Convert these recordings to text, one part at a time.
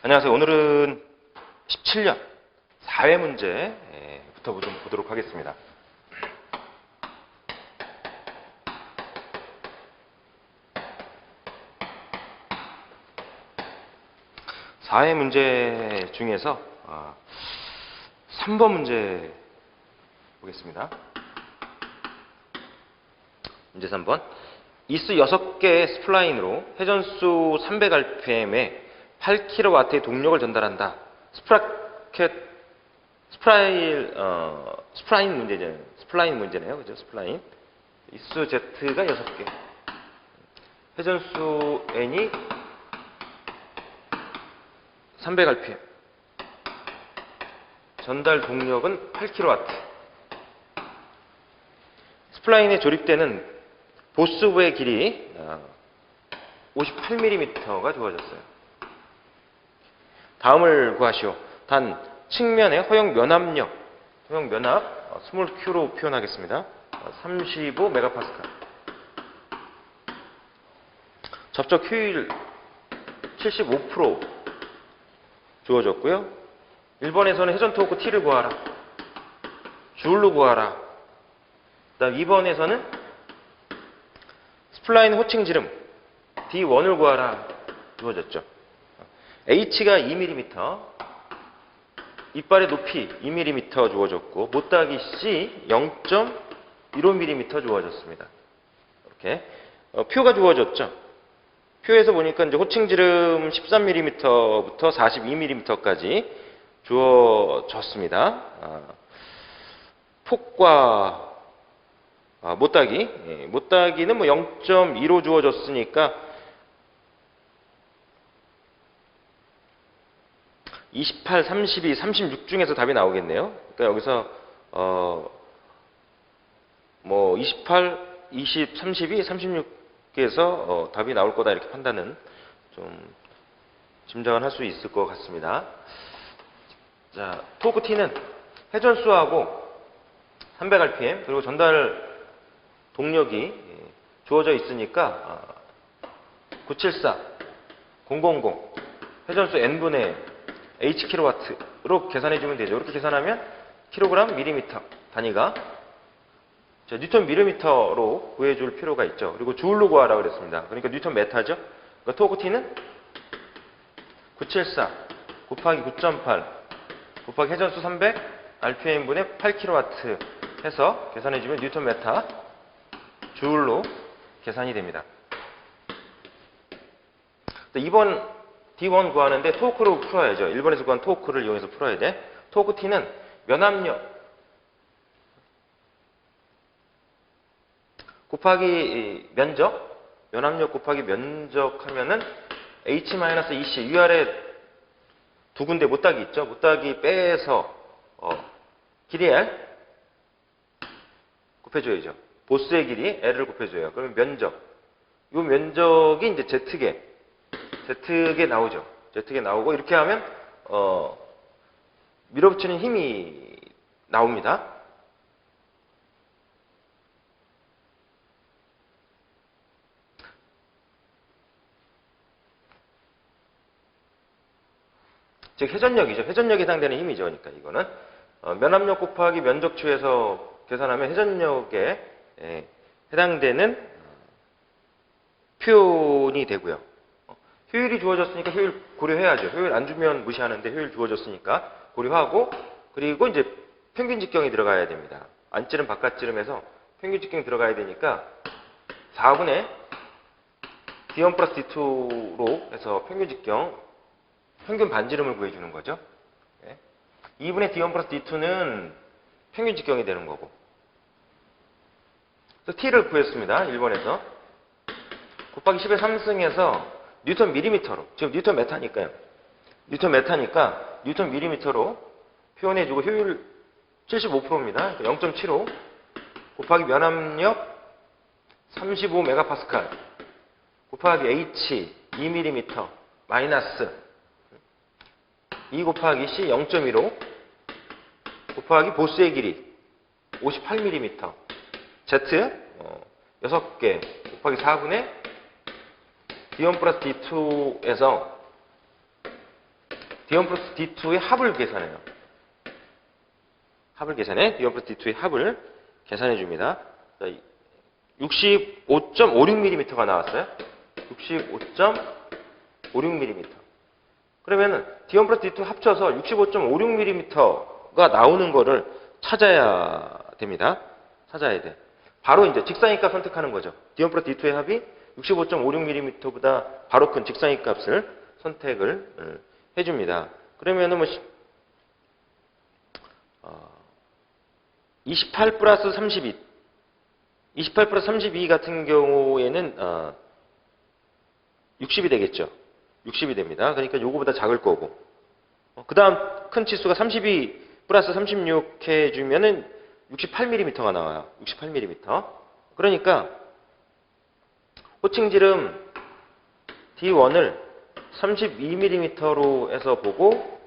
안녕하세요. 오늘은 17년 4회 문제부터 좀 보도록 하겠습니다. (4회) 문제 중에서 3번 문제 보겠습니다. 문제 3번. 이수 6개의 스플라인으로 회전수 300rpm에 8kW의 동력을 전달한다. 스프라인 문제네요. 그죠? 스플라인. 이수 Z가 6개. 회전수 N이 300rpm. 전달 동력은 8kW. 스플라인에 조립되는 보스부의 길이 58mm가 주어졌어요. 다음을 구하시오. 단 측면의 허용 면압력, 스몰 q로 표현하겠습니다. 35MPa. 접촉 효율 75% 주어졌고요. 1번에서는 회전 토크 T를 구하라. 줄로 구하라. 그다음 2번에서는 스플라인 호칭 지름 D1을 구하라 주어졌죠. H가 2mm, 이빨의 높이 2mm 주어졌고 못따기 C 0.15mm 주어졌습니다. 이렇게 표가 주어졌죠. 표에서 보니까 이제 호칭 지름 13mm부터 42mm까지 주어졌습니다. 폭과 못따기는 뭐 0.2로 주어졌으니까 28, 32, 36 중에서 답이 나오겠네요. 그러니까 여기서 뭐 28, 20, 32, 36에서 답이 나올 거다 이렇게 판단은 좀 짐작을 할 수 있을 것 같습니다. 자, 토크 T는 회전수하고 300rpm 그리고 전달 동력이 주어져 있으니까 974, 000 회전수 n분의 HkW로 계산해 주면 되죠. 이렇게 계산하면 kg, 밀리미터 단위가 뉴턴 밀리미터로 구해줄 필요가 있죠. 그리고 줄로 구하라 그랬습니다. 그러니까 뉴턴 메타죠. 그러니까 토크 T는 974 곱하기 9.8 곱하기 회전수 300 rpm분의 8kW 해서 계산해주면 뉴턴 메타 줄로 계산이 됩니다. 2번 D1 구하는데 토크로 풀어야죠. 1번에서 구한 토크를 이용해서 풀어야 돼. 토크 T는 면압력 곱하기 면적, 면압력 곱하기 면적 하면은 H-EC 위아래 두 군데 못따기 있죠. 못따기 빼서 길이 L 곱해줘야죠. 보스의 길이 L을 곱해줘요. 그러면 면적. 이 면적이 이제 Z에 나오죠. Z에 나오고 이렇게 하면 밀어붙이는 힘이 나옵니다. 즉 회전력이죠. 회전력에 해당되는 힘이죠. 그러니까 이거는 면압력 곱하기 면적추에서 계산하면 회전력에 해당되는 표현이 되고요. 효율이 주어졌으니까 효율 고려해야죠. 효율 안 주면 무시하는데 효율 주어졌으니까 고려하고 그리고 이제 평균 직경이 들어가야 됩니다. 안찌름 바깥찌름에서 평균 직경이 들어가야 되니까 4분의 D1 플러스 D2로 해서 평균 직경 평균 반지름을 구해주는 거죠. 2분의 D1 플러스 D2는 평균 직경이 되는 거고. 그래서 T를 구했습니다. 1번에서. 곱하기 10의 3승에서 뉴턴 밀리미터로, 지금 뉴턴 메타니까요. 뉴턴 메타니까 뉴턴 밀리미터로 표현해주고 효율 75%입니다. 0.75 곱하기 면압력 35MPa 곱하기 H 2mm 마이너스 2 곱하기 C 0.15 곱하기 보스의 길이 58mm Z 6개 곱하기 4분의 D1 플러스 D2에서 D1 플러스 D2의 합을 계산해요. 합을 계산해 D1 플러스 D2의 합을 계산해 줍니다. 65.56mm가 나왔어요. 65.56mm. 그러면은 D1 플러스 D2 합쳐서 65.56mm가 나오는 거를 찾아야 됩니다. 찾아야 돼. 바로 이제 직사각값 선택하는 거죠. D1 플러스 D2의 합이 65.56mm보다 바로 큰 직사각값을 선택을 해줍니다. 그러면은 뭐 28 플러스 32 28 플러스 32 같은 경우에는 60이 되겠죠. 60이 됩니다. 그러니까 요거보다 작을 거고. 그 다음 큰 치수가 32 플러스 36 해주면은 68mm가 나와요. 68mm. 그러니까 호칭지름 D1을 32mm로 해서 보고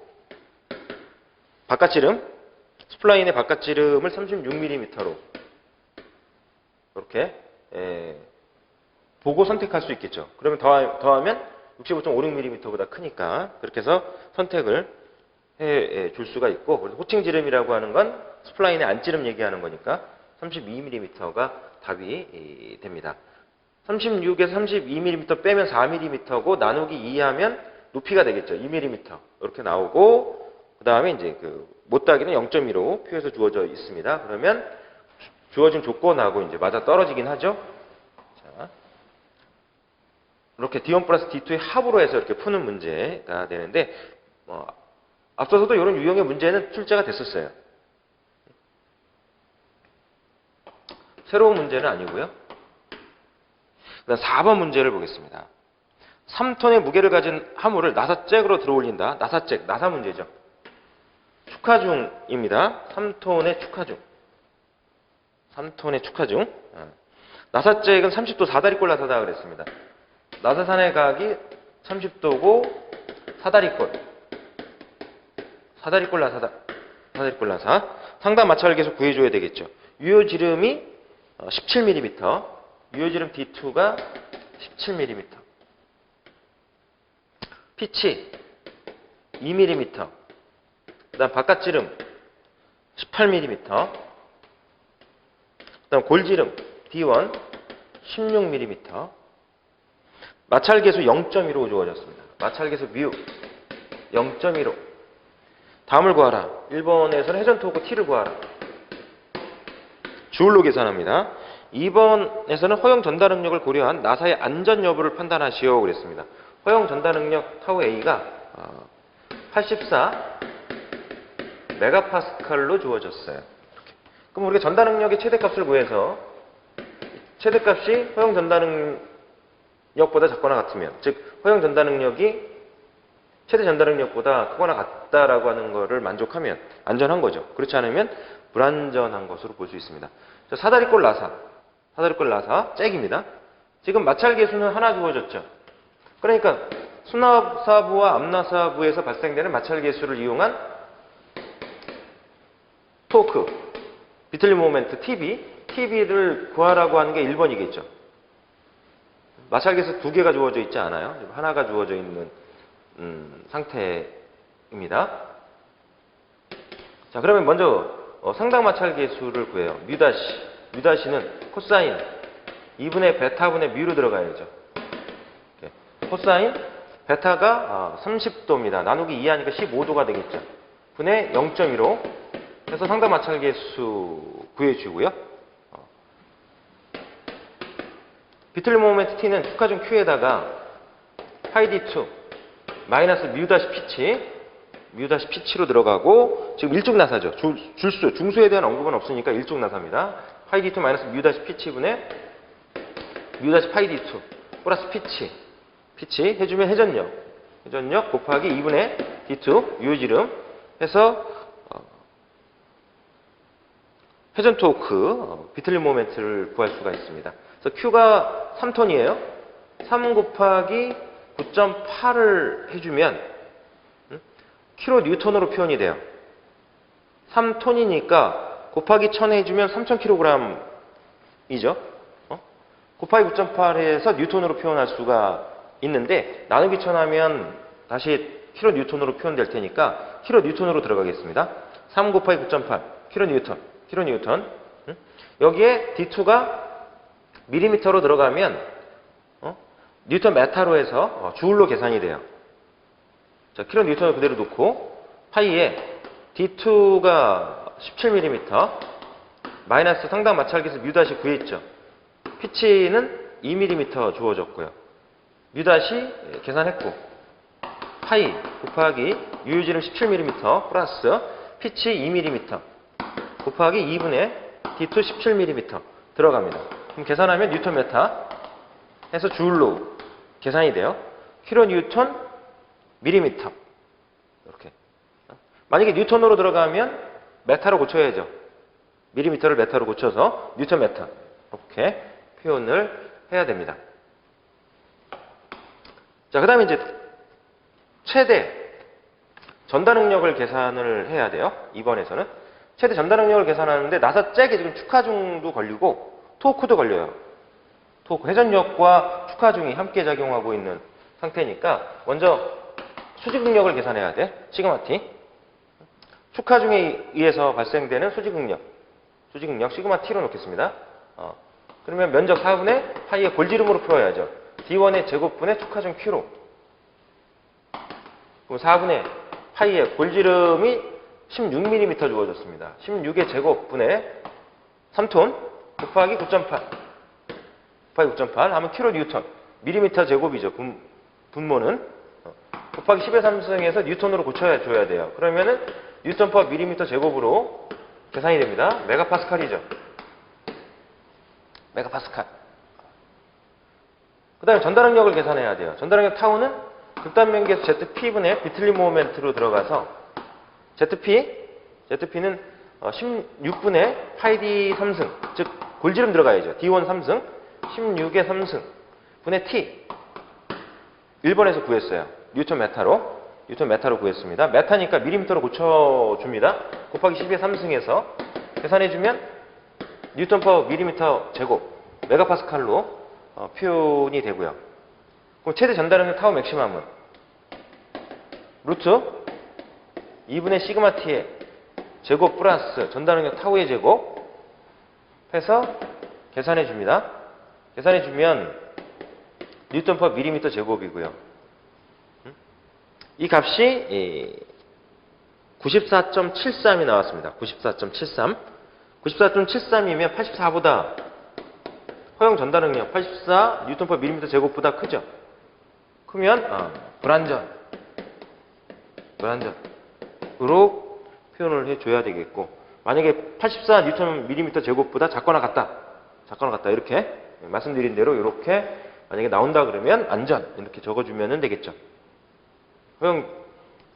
바깥지름, 스플라인의 바깥지름을 36mm로 이렇게 보고 선택할 수 있겠죠. 그러면 더하면 65.56mm보다 크니까 그렇게 해서 선택을 해 줄 수가 있고, 호칭지름이라고 하는 건 스플라인의 안지름 얘기하는 거니까 32mm가 답이 됩니다. 36에서 32mm 빼면 4mm고 나누기 2하면 높이가 되겠죠. 2mm 이렇게 나오고, 그 다음에 이제 그 못따기는 0.2로 표에서 주어져 있습니다. 그러면 주어진 조건하고 이제 맞아 떨어지긴 하죠. 자, 이렇게 D1 플러스 D2의 합으로 해서 이렇게 푸는 문제가 되는데, 앞서서도 이런 유형의 문제는 출제가 됐었어요. 새로운 문제는 아니고요. 그다음 4번 문제를 보겠습니다. 3톤의 무게를 가진 화물을 나사잭으로 들어올린다. 나사잭, 나사 문제죠. 축하중입니다. 3톤의 축하중. 3톤의 축하중. 나사잭은 30도 사다리꼴 나사다 그랬습니다. 나사산의 각이 30도고 사다리꼴. 사다리꼴 나사다. 사다리꼴 나사. 상단 마찰계수 구해줘야 되겠죠. 유효지름이 17mm. 유효지름 D2가 17mm. 피치 2mm. 그 다음 바깥지름 18mm. 그 다음 골지름 D1 16mm. 마찰계수 0.15 주어졌습니다. 마찰계수 뮤 0.15. 다음을 구하라. 1번에서는 회전토크 T를 구하라. 주울로 계산합니다. 2번에서는 허용 전달 능력을 고려한 나사의 안전 여부를 판단하시오 그랬습니다. 허용 전달 능력 타우 A가 84 메가파스칼로 주어졌어요. 그럼 우리가 전달 능력의 최대값을 구해서 최대값이 허용 전달 능력보다 작거나 같으면, 즉 허용 전달 능력이 최대 전달 능력보다 크거나 같다라고 하는 거를 만족하면 안전한 거죠. 그렇지 않으면 불안전한 것으로 볼 수 있습니다. 사다리꼴 나사, 사다리꼴 나사 잭입니다. 지금 마찰계수는 하나 주어졌죠. 그러니까 수납사부와 앞나사부에서 발생되는 마찰계수를 이용한 토크, 비틀리 모멘트 TB를 구하라고 하는 게 1번이겠죠. 마찰계수 두 개가 주어져 있지 않아요. 하나가 주어져 있는 상태입니다. 자, 그러면 먼저 상당 마찰계수를 구해요. 뮤다시는 코사인 2분의 베타분의 뮤로 들어가야죠. 코사인 베타가 30도입니다. 나누기 2하니까 15도가 되겠죠. 분의 0.15 해서 상당 마찰계수 구해주고요. 비틀리 모멘트 T는 축하중 Q에다가 파이 D2 마이너스 뮤 다시 피치로 들어가고, 지금 일중 나사죠. 중수에 대한 언급은 없으니까 일중 나사입니다. 파이 D2 마이너스 뮤 다시 피치분의 뮤 다시 파이 D2 플러스 피치 해주면 회전력 곱하기 2분의 D2 유효지름 해서 회전 토크 비틀리 모멘트를 구할 수가 있습니다. 그래서 Q가 3톤이에요. 3 곱하기 9.8을 해주면 킬로 뉴턴으로 표현이 돼요. 3톤이니까 곱하기 1000 해주면 3000kg이죠. 곱하기 9.8 해서 뉴턴으로 표현할 수가 있는데, 나누기 1000 하면 다시 킬로뉴턴으로 표현될 테니까 킬로뉴턴으로 들어가겠습니다. 3 곱하기 9.8 킬로뉴턴. 여기에 D2가 밀리미터로 들어가면 뉴턴 메타로 해서 주울로 계산이 돼요. 자, 킬로뉴턴을 그대로 놓고 파이에 D2가 17mm 마이너스 상당 마찰기에서 뮤 다시 구했죠. 피치는 2mm 주어졌고요. 뮤 다시 계산했고 파이 곱하기 유효지름 17mm 플러스 피치 2mm 곱하기 2분의 D2 17mm 들어갑니다. 그럼 계산하면 뉴턴 메타 해서 주울로 계산이 돼요. 킬로뉴턴 밀리미터 이렇게. 만약에 뉴턴으로 들어가면 메타로 고쳐야죠. 밀리미터를 메타로 고쳐서 뉴턴 메타 이렇게 표현을 해야 됩니다. 자, 그 다음에 이제 최대 전달 능력을 계산을 해야 돼요. 이번에서는 최대 전달 능력을 계산하는데 나사 잭에 지금 축하중도 걸리고 토크도 걸려요. 토크 회전력과 축하중이 함께 작용하고 있는 상태니까 먼저 수직 능력을 계산해야 돼. 시그마 T. 축하중에 의해서 발생되는 수직 능력 시그마 T로 놓겠습니다. 그러면 면적 4분의 파이의 골지름으로 풀어야죠. D1의 제곱분의 축하중 Q로. 그럼 4분의 파이의 골지름이 16mm 주어졌습니다. 16의 제곱분의 3톤 곱하기 9.8 하면 킬로뉴턴 밀리미터 제곱이죠. 분모는 곱하기 10의 3승에서 뉴턴으로 고쳐줘야 돼요. 그러면은 뉴턴 퍼 밀리미터 제곱으로 계산이 됩니다. 메가파스칼이죠. 메가파스칼. 그 다음에 전달항력을 계산해야 돼요. 전달항력 타우는 극단면기에서 ZP분의 비틀림 모멘트로 들어가서 ZP는 16분의 파이 D 3승, 즉 골지름 들어가야죠. D1 3승, 16의 3승 분의 T 1번에서 구했어요. 뉴턴 메타로 구했습니다. 메타니까 밀리미터로 고쳐줍니다. 곱하기 10의 3승에서 계산해주면 뉴턴 퍼 밀리미터 제곱 메가파스칼로 표현이 되고요. 그럼 최대 전달능력 타우 맥시멈은 루트 2분의 시그마 T의 제곱 플러스 전달능력 타우의 제곱 해서 계산해줍니다. 계산해주면 뉴턴 퍼 밀리미터 제곱이고요. 이 값이 94.73이 나왔습니다. 94.73이면 84보다 허용 전달 능력 84 뉴턴 퍼 밀리미터 제곱보다 크죠. 크면 불완전으로 표현을 해줘야 되겠고, 만약에 84 뉴턴 밀리미터 제곱보다 작거나 같다 이렇게 말씀드린 대로 이렇게 만약에 나온다 그러면 안전 이렇게 적어주면 되겠죠. 허용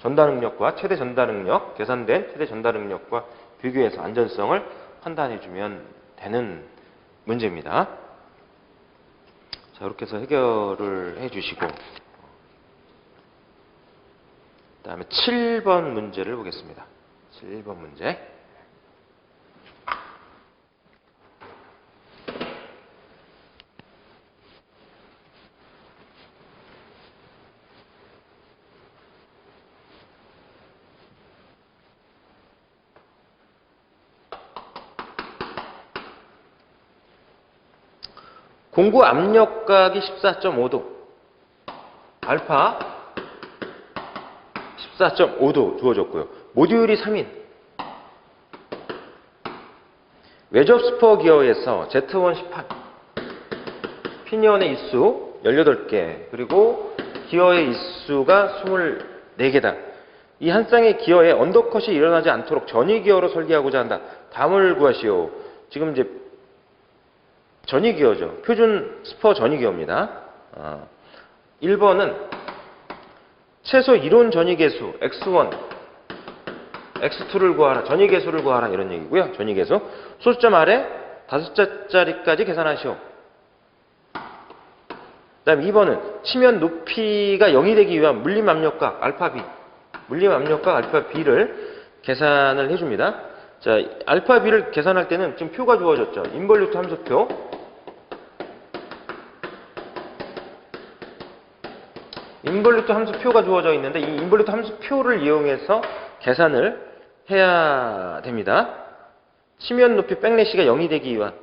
전달 능력과 최대 전달 능력, 계산된 최대 전달 능력과 비교해서 안전성을 판단해주면 되는 문제입니다. 자, 이렇게 해서 해결을 해주시고, 그 다음에 7번 문제를 보겠습니다. 7번 문제. 공구 압력각이 14.5도, 알파 14.5도 주어졌고요. 모듈이 3인. 웨접 스퍼 기어에서 Z1 18, 피니언의 입수 18개, 그리고 기어의 입수가 24개다. 이 한 쌍의 기어에 언더컷이 일어나지 않도록 전위 기어로 설계하고자 한다. 담을 구하시오. 지금 이제 전위 기어죠. 표준 스퍼 전위 기어입니다. 1번은 최소 이론 전위 계수 x1, x2를 구하라. 전위 계수를 구하라 이런 얘기고요. 전위 계수. 소수점 아래 5자짜리까지 계산하시오. 그다음 2번은 치면 높이가 0이 되기 위한 물림 압력각 알파 B, 물림 압력각 알파 B를 계산을 해줍니다. 자, 알파 B를 계산할 때는 지금 표가 주어졌죠. 인볼루트 함수표. 인볼루트 함수표가 주어져 있는데 이 인볼루트 함수표를 이용해서 계산을 해야 됩니다. 치면 높이 백래시가 0이 되기 위한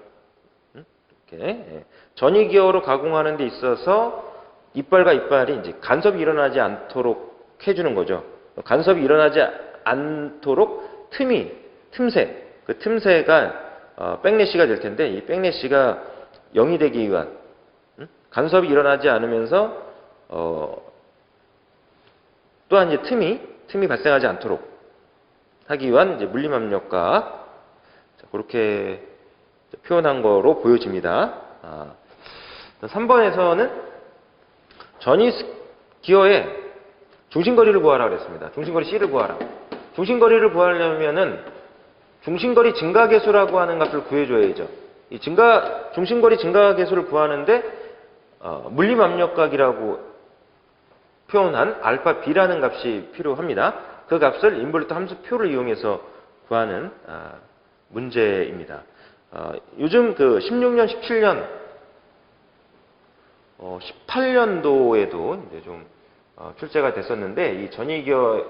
이렇게 전위기어로 가공하는 데 있어서 이빨과 이빨이 이제 간섭이 일어나지 않도록 해주는 거죠. 간섭이 일어나지 않도록 틈새, 그 틈새가 백래시가 될 텐데 이 백래시가 0이 되기 위한 간섭이 일어나지 않으면서 또한 이제 틈이 발생하지 않도록 하기 위한 이제 물림압력과 그렇게 표현한 거로 보여집니다. 3번에서는 전위 기어의 중심거리를 구하라 그랬습니다. 중심거리 C를 구하라. 중심거리를 구하려면은 중심거리 증가계수라고 하는 값을 구해줘야죠. 이 중심거리 증가계수를 구하는데 물림압력각이라고 표현한 알파 B라는 값이 필요합니다. 그 값을 인볼루트 함수표를 이용해서 구하는 문제입니다. 요즘 그 16년, 17년, 18년도에도 이제 좀 출제가 됐었는데 이 전위기어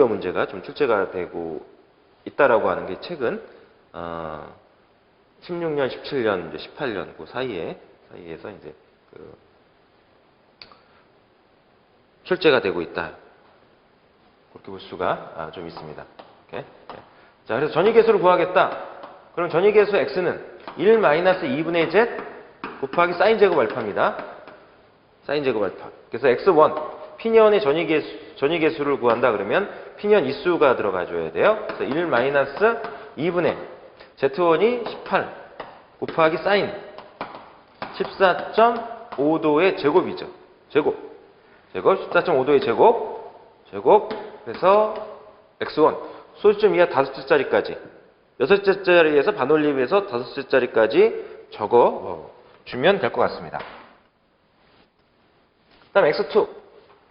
문제가 좀 출제가 되고 있다라고 하는 게 최근 16년, 17년, 이제 18년 그 사이에서 이제 출제가 되고 있다. 그렇게 볼 수가 좀 있습니다. 오케이? 자, 그래서 전위계수를 구하겠다. 그럼 전위계수 x는 1-2분의 z 곱하기 사인 제곱 알파입니다. 사인 제곱 알파. 그래서 x1 피니언의 전위계수를 구한다 그러면 피니언 이수가 들어가줘야 돼요. 그래서 1-2분의 z1이 18 곱하기 사인 14.5도의 제곱이죠. 제곱 14.5도의 제곱 그래서 x1 소수점 이하 5자짜리까지 6자짜리에서 반올림해서 5자짜리까지 적어 주면 될 것 같습니다. 그 다음 x2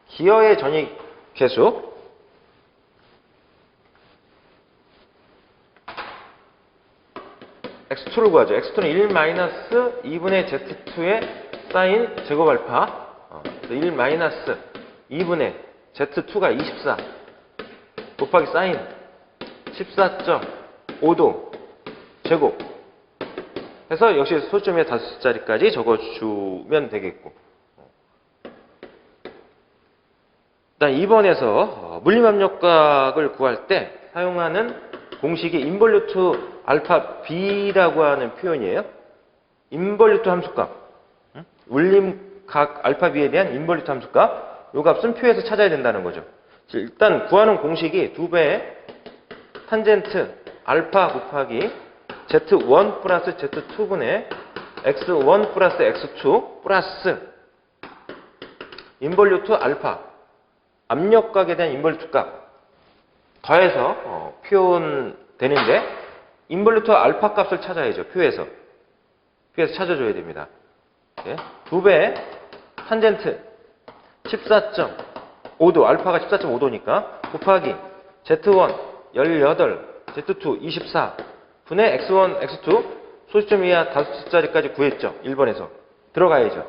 기어의 전위 계수 x2를 구하죠. x2는 1-2분의 z2의 사인 제곱 알파 1-2분의 z2가 24 곱하기 사인 14.5도 제곱 해서 역시 소수점의 5자리까지 적어주면 되겠고 일단 2번에서 물림압력각을 구할 때 사용하는 공식이 인볼루트 알파 B라고 하는 표현이에요. 인볼루트 함수값 물림각 알파 B에 대한 인볼루트 함수값 요 값은 표에서 찾아야 된다는 거죠. 일단 구하는 공식이 2배의 탄젠트 알파 곱하기 z1 플러스 z2분의 x1 플러스 x2 플러스 인볼루트 알파 압력각에 대한 인볼루트 값 더해서 표현되는데 인볼루트 알파 값을 찾아야죠. 표에서 찾아줘야 됩니다. 2배 탄젠트 14.5도 알파가 14.5도니까 곱하기 z1 18 z2 24 분의 x1 x2 소수점 이하 5자리까지 구했죠. 1번에서 들어가야죠.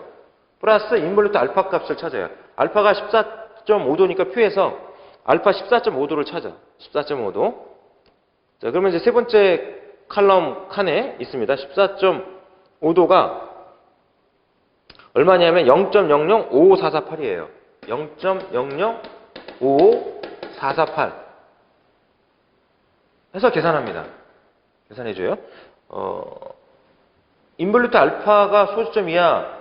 플러스 인볼루트 알파 값을 찾아요. 알파가 14.5도니까 표에서 알파 14.5도를 찾아. 14.5도. 자, 그러면 이제 세 번째 칼럼 칸에 있습니다. 14.5도가 얼마냐면 0.005548이에요. 0.005548 해서 계산합니다. 계산해줘요. 인볼루트 알파가 소수점 이하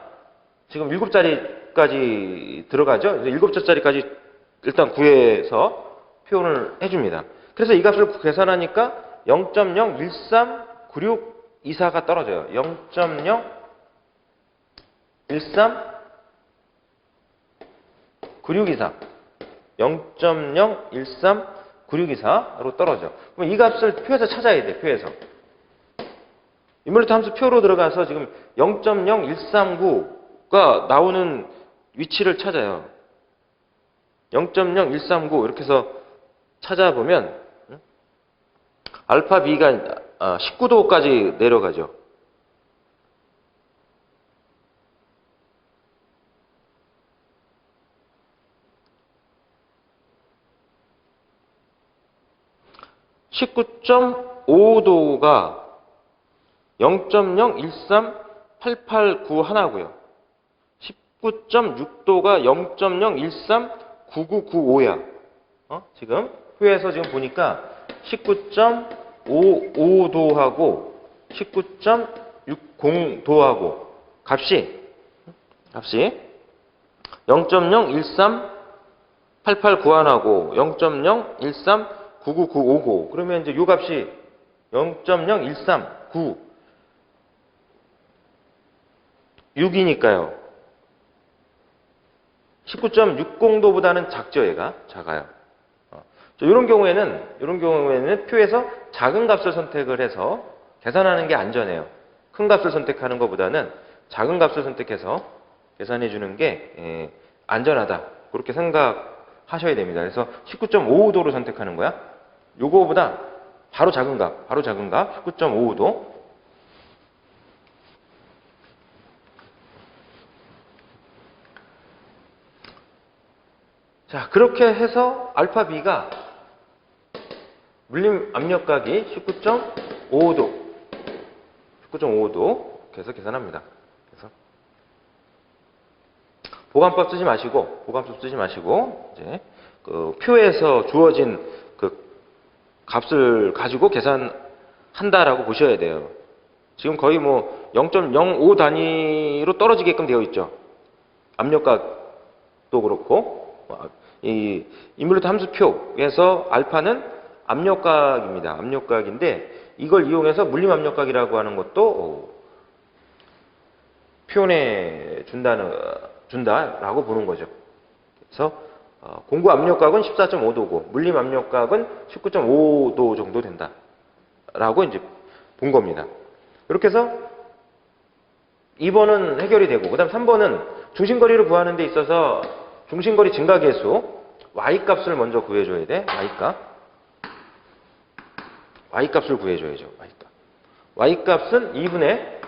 지금 7자리까지 들어가죠. 7자리까지 일단 구해서 표현을 해줍니다. 그래서 이 값을 계산하니까 0.0139624가 떨어져요. 0.0139624 0.0139624로 떨어져. 그럼 이 값을 표에서 찾아야 돼. 표에서. 인볼루트 함수 표로 들어가서 지금 0.0139가 나오는 위치를 찾아요. 0.0139 이렇게 해서 찾아보면 알파 B가 19도까지 내려가죠. 19.55도가 0.0138891고요. 19.6도가 0.0139995야. 지금 표에서 지금 보니까 19.55도하고 19.60도하고 값이 0.0138891하고 0.0139995고 그러면 이제 요 값이 0.139 6이니까요. 19.60도보다는 작죠, 얘가. 작아요. 이런 경우에는 표에서 작은 값을 선택을 해서 계산하는 게 안전해요. 큰 값을 선택하는 것보다는 작은 값을 선택해서 계산해 주는 게 안전하다. 그렇게 생각하셔야 됩니다. 그래서 19.55도로 선택하는 거야. 요거보다 바로 작은 값 19.55도. 자, 그렇게 해서 알파 B가 물림 압력각이 19.55도 그래서 계산합니다. 그래서 보관법 쓰지 마시고 이제 그 표에서 주어진 그 값을 가지고 계산한다라고 보셔야 돼요. 지금 거의 뭐 0.05 단위로 떨어지게끔 되어 있죠. 압력각도 그렇고 이 인버루트 함수표에서 알파는 압력각입니다. 압력각인데 이걸 이용해서 물림 압력각이라고 하는 것도 표현해 준다라고 보는 거죠. 그래서 공구 압력각은 14.5도고 물림 압력각은 19.5도 정도 된다라고 이제 본 겁니다. 이렇게 해서 2번은 해결이 되고 그다음 3번은 중심거리를 구하는 데 있어서 중심거리 증가계수 y값을 먼저 구해줘야 돼. y값을 구해줘야죠. y값은 2분의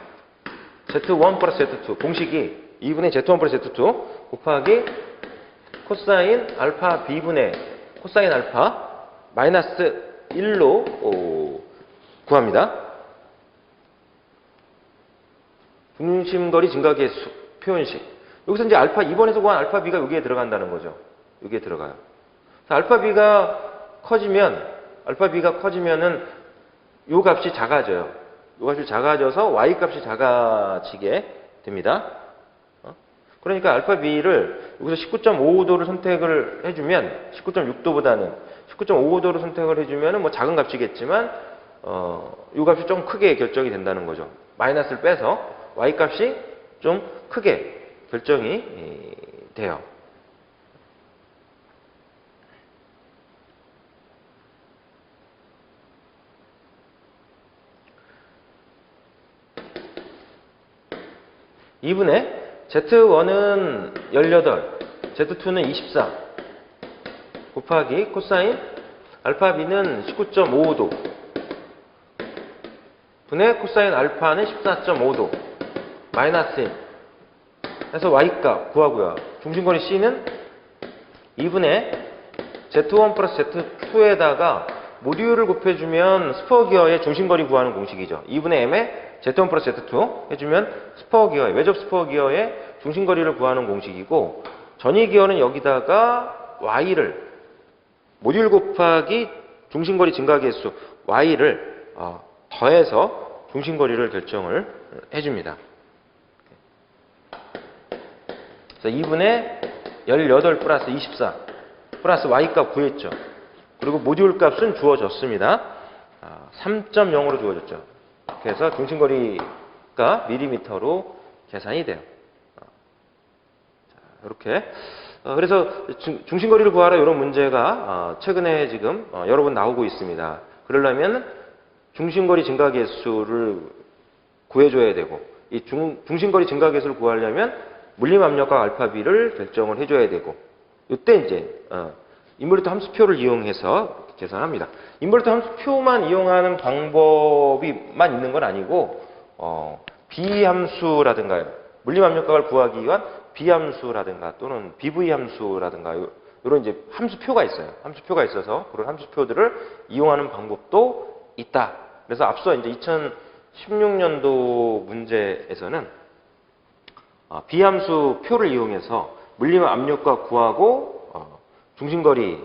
z1 플러스 z2 공식이 2분의 z1 플러스 z2 곱하기 코사인 알파 b분의 코사인 알파 마이너스 1로 구합니다. 중심거리 증가계수 표현식. 여기서 이제 알파 2번에서 구한 알파 b가 여기에 들어간다는 거죠. 여기에 들어가요. 알파 b가 커지면은 요 값이 작아져요. 요 값이 작아져서 y 값이 작아지게 됩니다. 그러니까 알파 b를 여기서 19.55도를 선택을 해주면 19.6도보다는 19.55도를 선택을 해주면은 뭐 작은 값이겠지만 요 값이 좀 크게 결정이 된다는 거죠. 마이너스를 빼서 y 값이 좀 크게 결정이 돼요. (2분의) Z1은 18, Z2는 24 곱하기 코사인 알파 b는 19.55도 분의 코사인 알파는 14.5도 마이너스 1 해서 y값 구하고요. 중심거리 C는 2분의 Z1 플러스 Z2에다가 모듈을 곱해주면 스포기어의 중심거리 구하는 공식이죠. 2분의 m에 Z1 플러스 Z2 해주면 스포기어의 외접 스포기어의 중심거리를 구하는 공식이고 전위기어는 여기다가 y를 모듈 곱하기 중심거리 증가계수 y를 더해서 중심거리를 결정을 해줍니다. 그래서 2분의 18 플러스 24 플러스 y값 구했죠. 그리고 모듈 값은 주어졌습니다. 3.0으로 주어졌죠. 그래서 중심거리가 밀리미터로 계산이 돼요. 이렇게 그래서 중심거리를 구하라 이런 문제가 최근에 지금 여러 번 나오고 있습니다. 그러려면 중심거리 증가계수를 구해줘야 되고 이 중심거리 증가계수를 구하려면 물림압력각 알파 b를 결정을 해줘야 되고 이때 이제 인버루트 함수표를 이용해서 계산합니다. 인버루트 함수표만 이용하는 방법이만 있는 건 아니고 비함수라든가 물림압력각을 구하기 위한 비함수라든가 또는 BV 함수라든가 이런 이제 함수표가 있어요. 함수표가 있어서 그런 함수표들을 이용하는 방법도 있다. 그래서 앞서 이제 2016년도 문제에서는 비함수 표를 이용해서 물리면 압력과 구하고 중심거리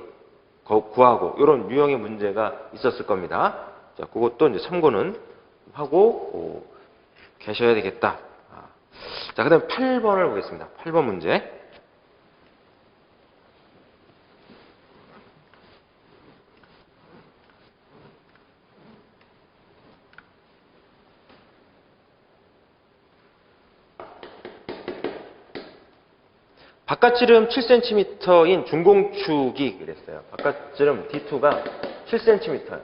구하고 이런 유형의 문제가 있었을 겁니다. 자, 그것도 이제 참고는 하고 계셔야 되겠다. 자, 그 다음에 8번을 보겠습니다. 8번 문제. 바깥지름 7cm인 중공축이 그랬어요. 바깥지름 D2가 7cm.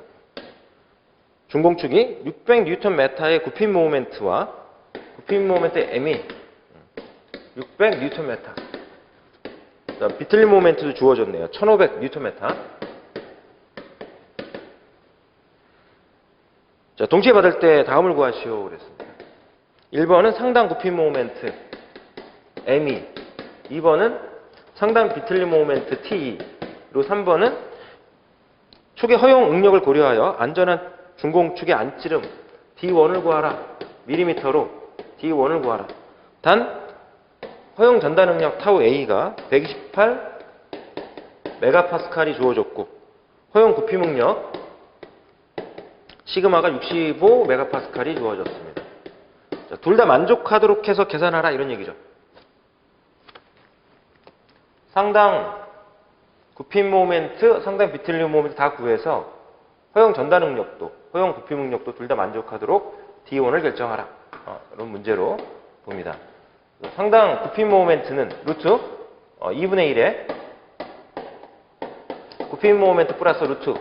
중공축이 600Nm의 굽힘 모멘트와 굽힘 모멘트의 M이 600Nm. 비틀림 모멘트도 주어졌네요. 1500Nm. 자, 동시에 받을 때 다음을 구하시오 그랬습니다. 1번은 상당 굽힘 모멘트 M이, 2번은 상당 비틀림 모멘트 T, 그리고 3번은 축의 허용 응력을 고려하여 안전한 중공축의 안찌름 D1을 구하라. 밀리미터로 D1을 구하라. 단 허용 전달 응력 타우 A가 128 메가파스칼이 주어졌고 허용 굽힘 응력 시그마가 65 메가파스칼이 주어졌습니다. 둘 다 만족하도록 해서 계산하라 이런 얘기죠. 상당 굽힘 모멘트, 상당 비틀림 모멘트 다 구해서 허용 전달 응력도, 허용 굽힘 응력도 둘 다 만족하도록 D1을 결정하라. 이런 문제로 봅니다. 상당 굽힘 모멘트는 루트 2분의 1에 굽힘 모멘트 플러스 루트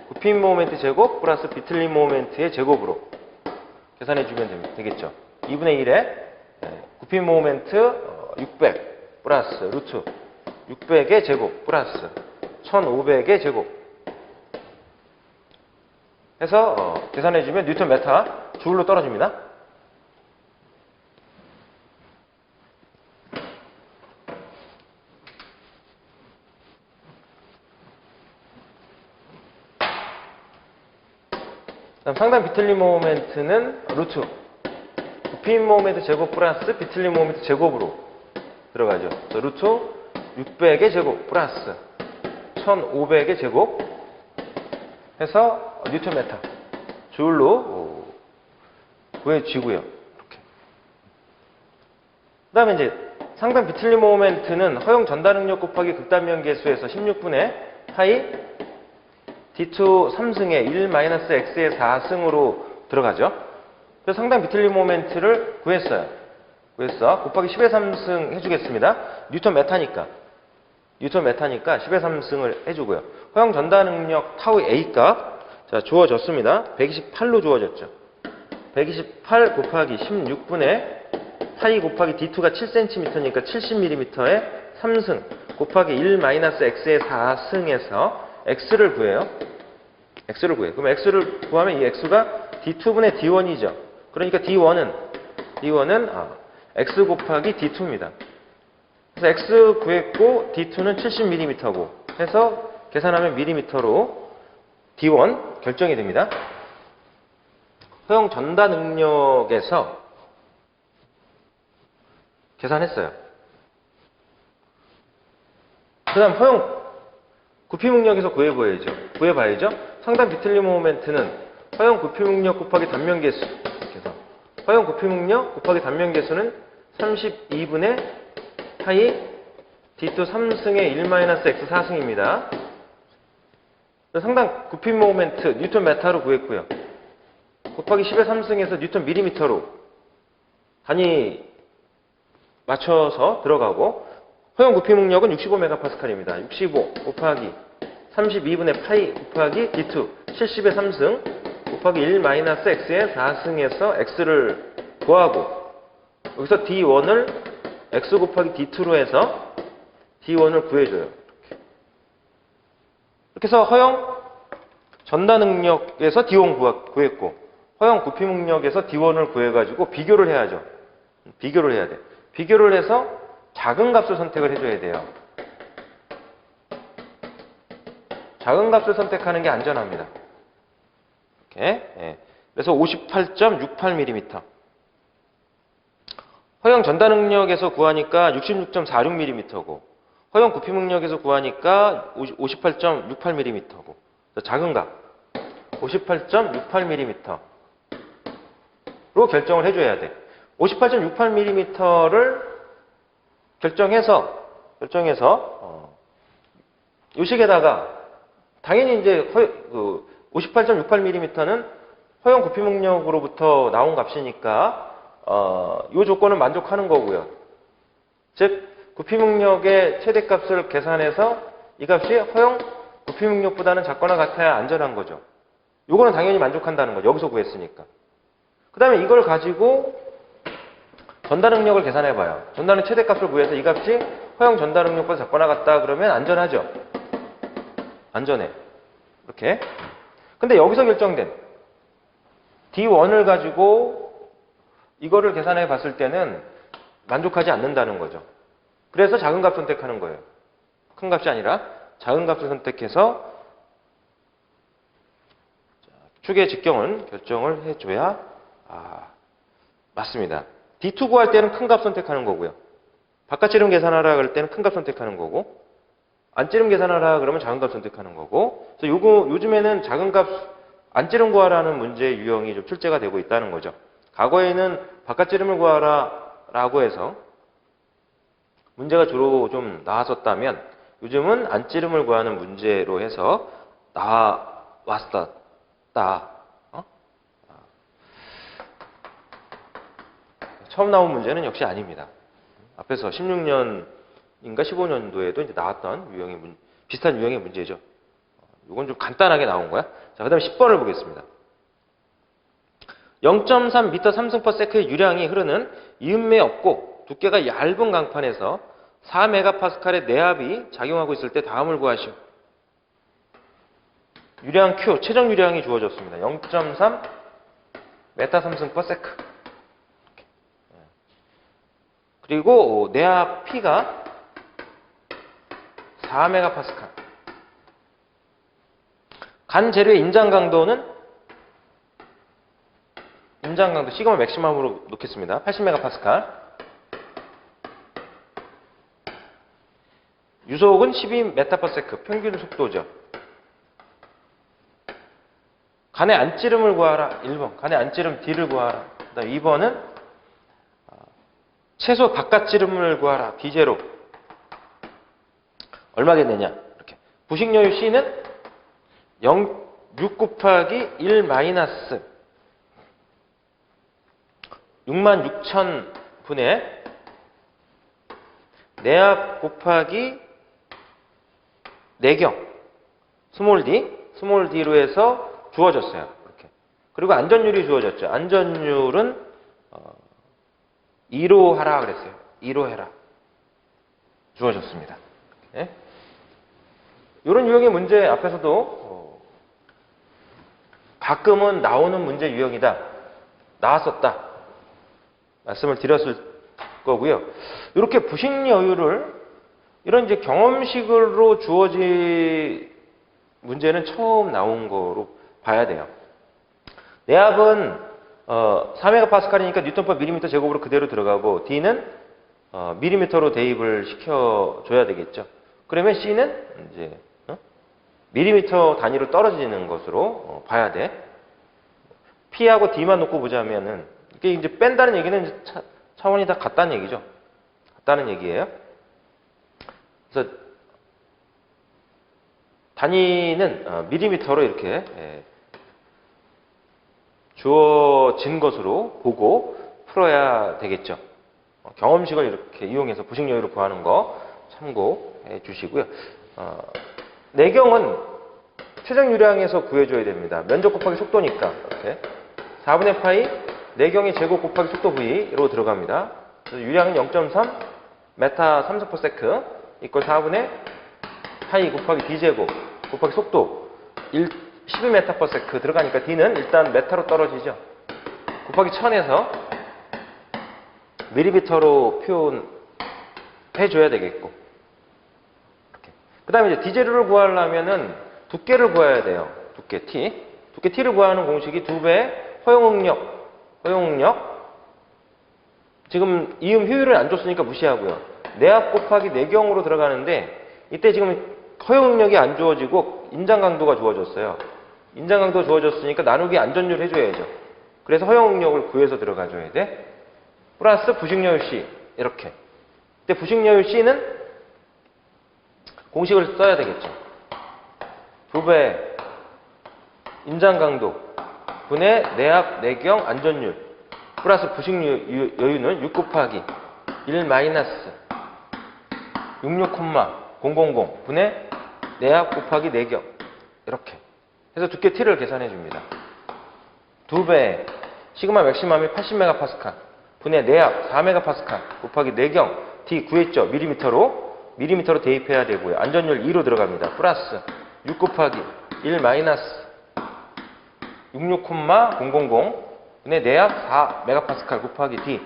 굽힘 모멘트 제곱 플러스 비틀림 모멘트의 제곱으로 계산해 주면 되겠죠. 2분의 1에 굽힘 모멘트 600 플러스 루트 600의 제곱 플러스 1500의 제곱 해서 계산해주면 뉴턴 메타 주울로 떨어집니다. 다음 상당 비틀림 모멘트는 루트 굽힘 모멘트 제곱 플러스 비틀림 모멘트 제곱으로 들어가죠. 루트 600의 제곱 플러스 1500의 제곱 해서 뉴턴 메타 주울로 구해지고요. 이렇게. 그 다음에 이제 상당 비틀림 모멘트는 허용 전달 응력 곱하기 극단면 계수에서 16분의 파이 D2 3승에 1-x의 4승으로 들어가죠. 그래서 상당 비틀림 모멘트를 구했어요. 곱하기 10의 3승 해주겠습니다. 뉴턴 메타니까 10의 3승을 해주고요. 허용 전달 응력 타우 A 값 자, 주어졌습니다. 128로 주어졌죠. 128 곱하기 16분의 파이 곱하기 D2가 7cm니까 70mm의 3승 곱하기 1-x의 4승에서 x를 구해요. 그럼 x를 구하면 이 x가 D2분의 D1이죠. 그러니까 D1은 x 곱하기 D2입니다. 그래서 x 구했고 D2는 70mm고 해서 계산하면 밀리미터로 D1 결정이 됩니다. 허용 전달 능력에서 계산했어요. 그 다음 허용 굽힘 응력에서 구해봐야죠. 상당 비틀림 모멘트는 허용 굽힘 응력 곱하기 단면 계수. 허용 굽힘 응력 곱하기 단면 계수는 32분의 파이 D2 3승의 1-x 4승입니다. 상당 굽힘 모멘트 뉴턴 메타로 구했고요. 곱하기 10의 3승에서 뉴턴 밀리미터로 단위 맞춰서 들어가고 허용 굽힘 응력은 65 메가파스칼입니다. 65 곱하기 32분의 파이 곱하기 D2 70의 3승 곱하기 1-x의 4승에서 x를 구하고 여기서 D1을 x 곱하기 D2로 해서 D1을 구해줘요. 이렇게 해서 허용 전달 능력에서 D1 구했고 허용 굽힘 응력에서 D1을 구해가지고 비교를 해야죠. 비교를 해야 돼. 비교를 해서 작은 값을 선택을 해줘야 돼요. 작은 값을 선택하는 게 안전합니다. 이렇게. 예. 그래서 58.68mm. 허용 전달 능력에서 구하니까 66.46mm고, 허용 구피 능력에서 구하니까 58.68mm고, 작은 값 58.68mm로 결정을 해줘야 돼. 58.68mm를 결정해서 요식에다가 당연히 이제 58.68mm는 허용 구피 능력으로부터 나온 값이니까 이 조건은 만족하는 거고요. 즉 구피 능력의 최대값을 계산해서 이 값이 허용 구피 능력보다는 작거나 같아야 안전한 거죠. 요거는 당연히 만족한다는 거죠. 여기서 구했으니까. 그 다음에 이걸 가지고 전달 능력을 계산해봐요. 전달의 최대값을 구해서 이 값이 허용 전달 능력보다 작거나 같다 그러면 안전하죠. 안전해. 이렇게. 근데 여기서 결정된 D1을 가지고 이거를 계산해 봤을 때는 만족하지 않는다는 거죠. 그래서 작은 값 선택하는 거예요. 큰 값이 아니라 작은 값을 선택해서 축의 직경을 결정을 해줘야 맞습니다. D2 구할 때는 큰 값 선택하는 거고요. 바깥지름 계산하라 그럴 때는 큰 값 선택하는 거고, 안지름 계산하라 그러면 작은 값 선택하는 거고. 그래서 요즘에는 작은 값 안지름 구하라는 문제의 유형이 좀 출제가 되고 있다는 거죠. 과거에는 바깥지름을 구하라라고 해서 문제가 주로 좀 나왔었다면 요즘은 안지름을 구하는 문제로 해서 나왔다. 처음 나온 문제는 역시 아닙니다. 앞에서 16년인가 15년도에도 이제 나왔던 비슷한 유형의 문제죠. 이건 좀 간단하게 나온 거야. 자, 그 다음에 10번을 보겠습니다. 0.3m 3승/s의 유량이 흐르는 이음매 없고 두께가 얇은 강판에서 4MPa의 내압이 작용하고 있을 때 다음을 구하시오. 유량 Q, 최적 유량이 주어졌습니다. 0.3m 3승/s. 그리고 내압 P가 4MPa. 간 재료의 인장 강도는 시그마 맥시멈으로 놓겠습니다. 80MPa. 유속은 12m/s. 평균 속도죠. 간의 안찌름을 구하라. 1번. 간의 안찌름 D를 구하라. 그다음 2번은 최소 바깥지름을 구하라. D0. 얼마겠느냐. 이렇게. 부식여유 C는 6 곱하기 1 마이너스 66,000분의 내압 곱하기 내경 스몰 d로 해서 주어졌어요. 이렇게. 그리고 안전율이 주어졌죠. 안전율은 2로 하라 그랬어요. 2로 해라. 주어졌습니다. 이렇게. 이런 유형의 문제 앞에서도 가끔은 나오는 문제 유형이다. 나왔었다. 말씀을 드렸을 거고요. 이렇게 부식 여유를 이런 이제 경험식으로 주어진 문제는 처음 나온 거로 봐야 돼요. 내압은 4MPa니까 뉴턴/mm 제곱으로 그대로 들어가고 D는 밀리미터로 대입을 시켜줘야 되겠죠. 그러면 C는 이제 밀리미터 단위로 떨어지는 것으로 봐야 돼. P하고 D만 놓고 보자면은 이게 이제 뺀다는 얘기는 차원이 다 같다는 얘기죠. 같다는 얘기예요. 그래서 단위는 밀리미터로 이렇게 주어진 것으로 보고 풀어야 되겠죠. 경험식을 이렇게 이용해서 부식 여유를 구하는 거 참고해 주시고요. 내경은 최적 유량에서 구해줘야 됩니다. 면적 곱하기 속도니까 이렇게 4분의 파이 내경의 제곱 곱하기 속도 V로 들어갑니다. 그래서 유량은 0.3 메타 3승/s 이퀄 4분의 파이 곱하기 D제곱 곱하기 속도 12m/s 들어가니까 D는 일단 메타로 떨어지죠. 곱하기 1000에서 밀리미터로 표현해줘야 되겠고. 그 다음에 이제 D제로를 구하려면은 두께를 구해야 돼요. 두께 T. 두께 T를 구하는 공식이 2배 허용응력. 지금 이음 효율을 안 줬으니까 무시하고요. 내압 곱하기 내경으로 들어가는데 이때 지금 허용응력이 안 주어지고 인장강도가 주어졌어요. 인장강도가 주어졌으니까 나누기 안전율 해줘야죠. 그래서 허용응력을 구해서 들어가줘야 돼. 플러스 부식여율 C 이렇게. 근데 부식여율 C는 공식을 써야 되겠죠. 2배 인장강도 분의 내압, 내경, 안전율 플러스 부식여유는 6 곱하기 1 마이너스 66,000 분의 내압 곱하기 내경 이렇게 해서 두께 T를 계산해 줍니다. 2배 시그마 맥시멈이 80MPa 분의 내압 4MPa 곱하기 내경 D 구했죠. 밀리미터로 대입해야 되고요. 안전율 2로 들어갑니다. 플러스 6 곱하기 1 마이너스 66,000 분의 내압 4MPa 곱하기 D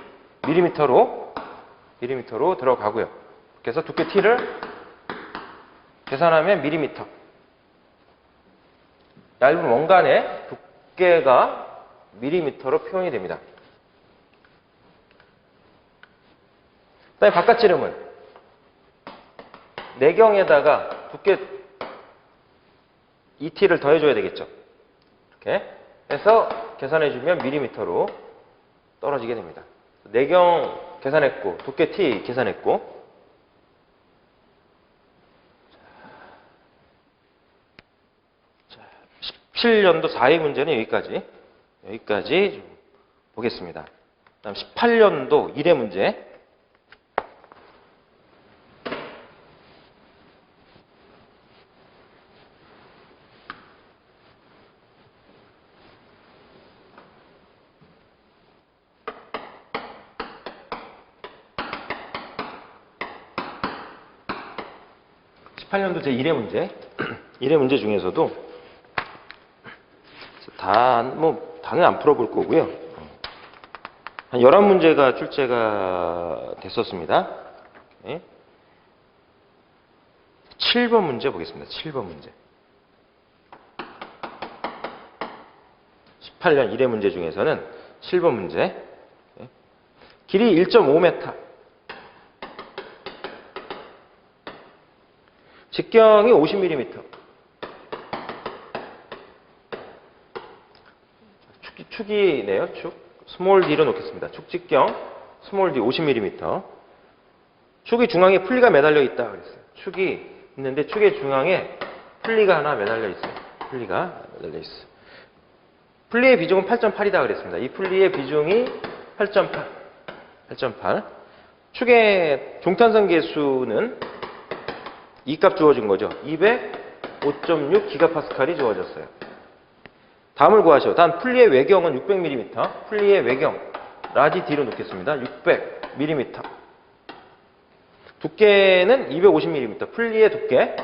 밀리미터로 들어가고요. 그래서 두께 T를 계산하면 밀리미터. 얇은 원간의 두께가 밀리미터로 표현이 됩니다. 그다음에 바깥 지름은 내경에다가 두께 ET를 더해줘야 되겠죠. 이렇게 해서 계산해주면 밀리미터로 떨어지게 됩니다. 내경 계산했고 두께 T 계산했고 17년도 4회 문제는 여기까지 좀 보겠습니다. 다음 18년도 1회 문제. (18년도) 제 1회 문제. 1회 문제 중에서도 다는 안 풀어볼 거고요. 한 11문제가 출제가 됐었습니다. 네. 7번 문제 보겠습니다. 7번 문제. 18년 1회 문제 중에서는 7번 문제. 네. 길이 1.5m. 직경이 50mm. 축이네요. 축. 스몰 d로 놓겠습니다. 축 직경 스몰 d 50mm. 축의 중앙에 풀리가 매달려 있다 그랬어요. 축이 있는데 축의 중앙에 풀리가 하나 매달려 있어요. 풀리가 매달려 있어요. 풀리의 비중은 8.8이다 그랬습니다. 이 풀리의 비중이 8.8. 축의 종탄성 계수는 이 값 주어진 거죠. 205.6 기가파스칼이 주어졌어요. 다음을 구하시오. 단 풀리의 외경은 600mm. 풀리의 외경 라지 D로 놓겠습니다. 600mm. 두께는 250mm. 풀리의 두께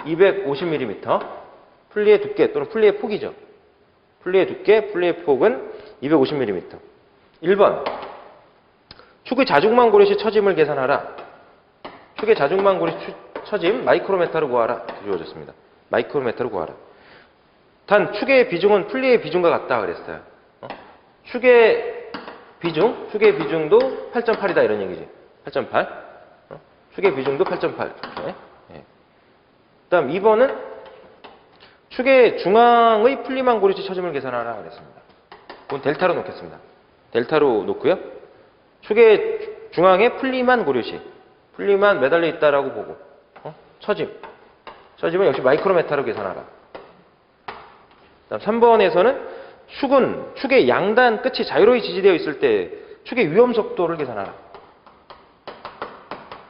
250mm. 풀리의 두께 또는 풀리의 폭이죠. 풀리의 두께, 풀리의 폭은 250mm. 1번 축의 자중만 고려시 처짐을 계산하라. 축의 자중만 고려시 처짐 마이크로메타로 구하라. 주어졌습니다. 마이크로메타로 구하라. 단 축의 비중은 풀리의 비중과 같다 그랬어요. 축의 비중도 8.8이다 이런 얘기지. 8.8. 축의 비중도 8.8. 네. 그다음 2번은 축의 중앙의 풀리만 고리시 처짐을 계산하라 그랬습니다. 그건 델타로 놓겠습니다. 델타로 놓고요. 축의 중앙에 풀리만 고려시, 풀리만 매달려 있다라고 보고 처짐은 역시 마이크로메타로 계산하라. 다음 3번에서는 축의 양단 끝이 자유로이 지지되어 있을 때 축의 위험 속도를 계산하라.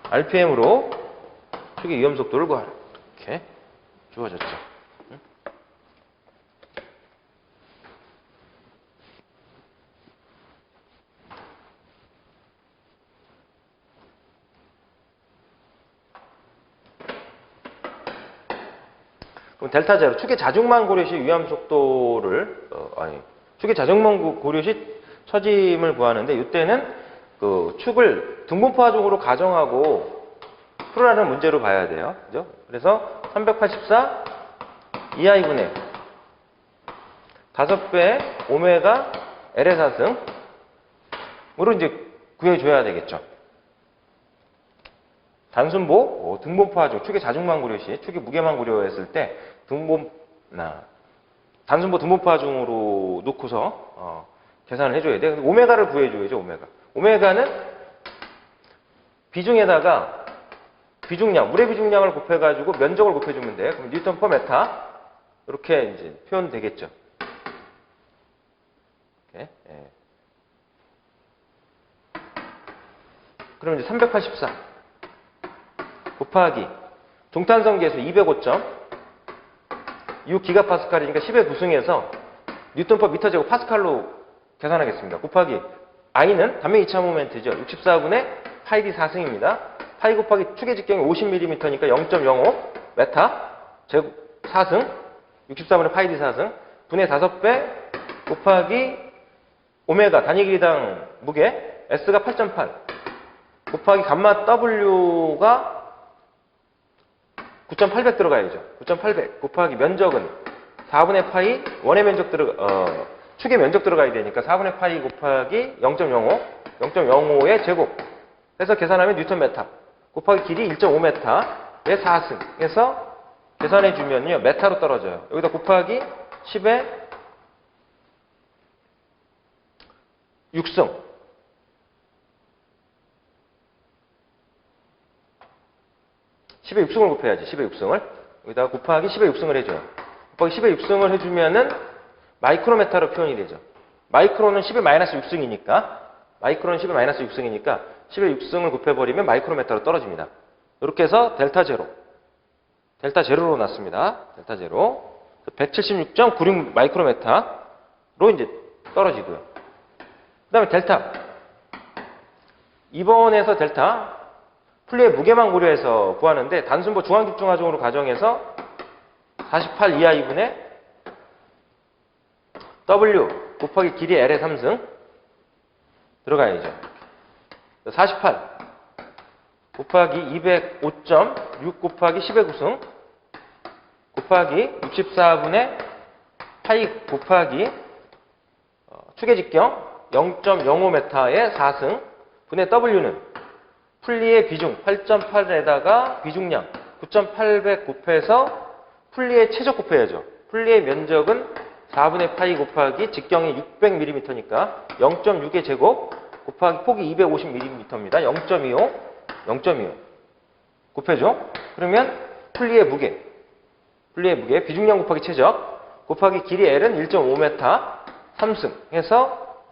RPM으로 축의 위험 속도를 구하라. 이렇게 주어졌죠. 그럼 델타 제로, 축의 자중만 고려시 위험 속도를 축의 자중만 고려시 처짐을 구하는데 이때는 그 축을 등분포화종으로 가정하고 풀으라는 문제로 봐야 돼요. 그죠? 그래서 384 2i분의 5배 오메가 L의 4승으로 이제 구해줘야 되겠죠. 단순보, 등분포 하중, 축의 자중만 고려시, 축의 무게만 고려했을 때 단순보 등분포 하중으로 놓고서 계산을 해줘야 돼. 오메가를 구해줘야죠. 오메가는 비중에다가 비중량, 물의 비중량을 곱해가지고 면적을 곱해주면 돼. 그럼 뉴턴 퍼 메타 이렇게 이제 표현되겠죠. 이렇게, 예. 그럼 이제 384 곱하기 종탄성 계수 205점 6기가파스칼이니까 10의 9승에서 뉴턴 퍼 미터 제곱 파스칼로 계산하겠습니다. 곱하기 I는 단면 2차 모멘트죠. 64분의 파이 D 4승입니다. 파이 곱하기 축의 직경이 50mm니까 0.05 메타 제곱 4승 64분의 파이 D 4승 분의 5배 곱하기 오메가 단위 길이당 무게 S가 8.8 곱하기 감마 W가 9,800 들어가야죠. 9,800 곱하기 면적은 4분의 파이 원의 면적 축의 면적 들어가야 되니까 4분의 파이 곱하기 0.05의 제곱 해서 계산하면 뉴턴 메타 곱하기 길이 1.5m의 4승 해서 계산해 주면요 메타로 떨어져요. 여기다 곱하기 10의 6승 10의 6승을 곱해야지. 10의 6승을 여기다가 곱하기 10의 6승을 해줘요. 곱하기 10의 6승을 해주면은 마이크로메타로 표현이 되죠. 마이크로는 10의 마이너스 6승이니까 마이크로는 10의 마이너스 6승이니까 10의 6승을 곱해버리면 마이크로메타로 떨어집니다. 이렇게 해서 델타 제로로 났습니다. 델타 제로 176.96 마이크로메타로 이제 떨어지고요. 그 다음에 델타 2번에서 델타 플리의 무게만 고려해서 구하는데 단순보 중앙집중하중으로 가정해서 48 2i분의 W 곱하기 길이 L의 3승 들어가야죠. 48 곱하기 205.6 곱하기 10의 9승 곱하기 64분의 파이 곱하기 축의 직경 0.05m의 4승 분의 W는 풀리의 비중 8.8에다가 비중량 9,800 곱해서 풀리의 최적 곱해야죠. 풀리의 면적은 4분의 파이 곱하기 직경이 600mm니까 0.6의 제곱 곱하기 폭이 250mm입니다. 0.25 곱해줘. 그러면 풀리의 무게 비중량 곱하기 최적 곱하기 길이 L은 1.5m 3승 해서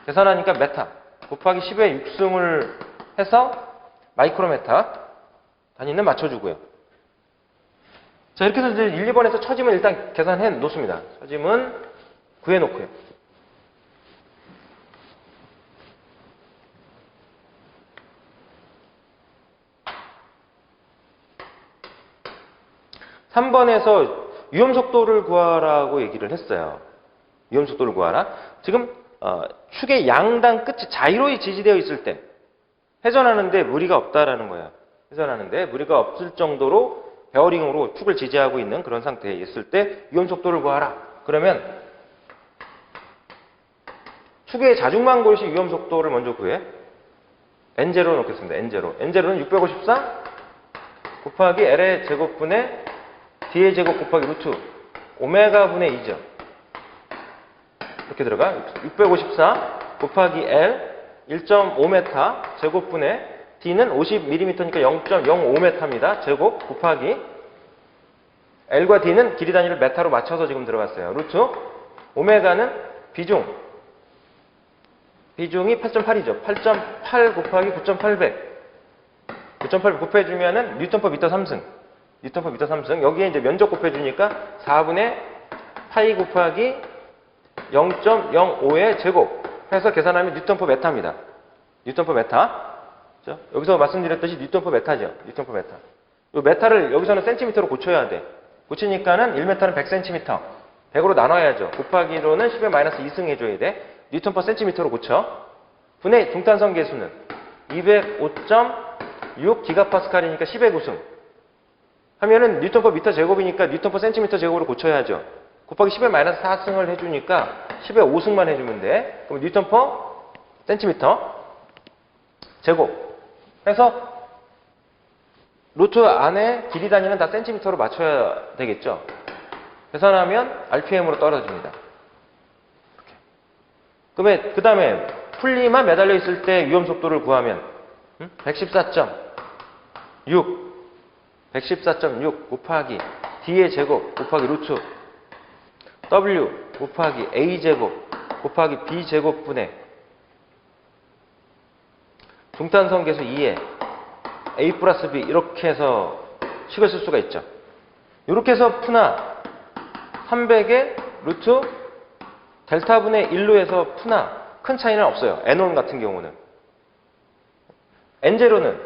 계산하니까 메타 곱하기 10의 6승을 해서 마이크로메타 단위는 맞춰주고요. 자, 이렇게 해서 이제 1, 2번에서 처짐은 일단 계산해 놓습니다. 처짐은 구해 놓고요. (3번에서) 위험속도를 구하라고 얘기를 했어요. 위험속도를 구하라. 지금 축의 양당 끝이 자유로이 지지되어 있을 때 회전하는데 무리가 없다라는 거야. 회전하는데 무리가 없을 정도로 베어링으로 축을 지지하고 있는 그런 상태에 있을 때 위험속도를 구하라. 그러면 축의 자중만 고르시 위험속도를 먼저 구해. N0 놓겠습니다. N0는 654 곱하기 L의 제곱분의 D의 제곱 곱하기 루트 오메가 분의 2죠. 이렇게 들어가. 654 곱하기 L 1.5m 제곱분의 D는 50mm니까 0.05m입니다. 제곱 곱하기 L과 D는 길이 단위를 메타로 맞춰서 지금 들어갔어요. 루트 오메가는 비중이 8.8이죠. 8.8 곱하기 9,800 곱해주면은 뉴턴 퍼 미터 3승 여기에 이제 면적 곱해주니까 4분의 파이 곱하기 0.05의 제곱 해서 계산하면 뉴턴 퍼 메타입니다. 뉴턴 퍼 메타. 그렇죠? 여기서 말씀드렸듯이 뉴턴 퍼 메타죠. 뉴턴 퍼 메타. 이 메타를 여기서는 센티미터로 고쳐야 돼. 고치니까는 1m는 100cm. 100으로 나눠야죠. 곱하기로는 10의 마이너스 2승 해줘야 돼. 뉴턴 퍼 센티미터로 고쳐. 분의 중탄성 계수는 205.6 기가파스칼이니까 10의 9승. 하면은 뉴턴 퍼 미터 제곱이니까 뉴턴 퍼 센티미터 제곱으로 고쳐야죠. 곱하기 10의 마이너스 4승을 해주니까 10의 5승만 해주면 돼. 그럼 뉴턴 퍼 센티미터 제곱 해서 루트 안에 길이 단위는 다 센티미터로 맞춰야 되겠죠. 계산하면 RPM으로 떨어집니다. 그 다음에 풀리만 매달려 있을 때 위험 속도를 구하면 114.6 곱하기 D의 제곱 곱하기 루트 W 곱하기 A 제곱 곱하기 B 제곱분의 중탄성 계수 2에 A 플러스 B 이렇게 해서 식을 쓸 수가 있죠. 이렇게 해서 푸나 300의 루트 델타분의 1로 해서 푸나 큰 차이는 없어요. N1 같은 경우는. N0는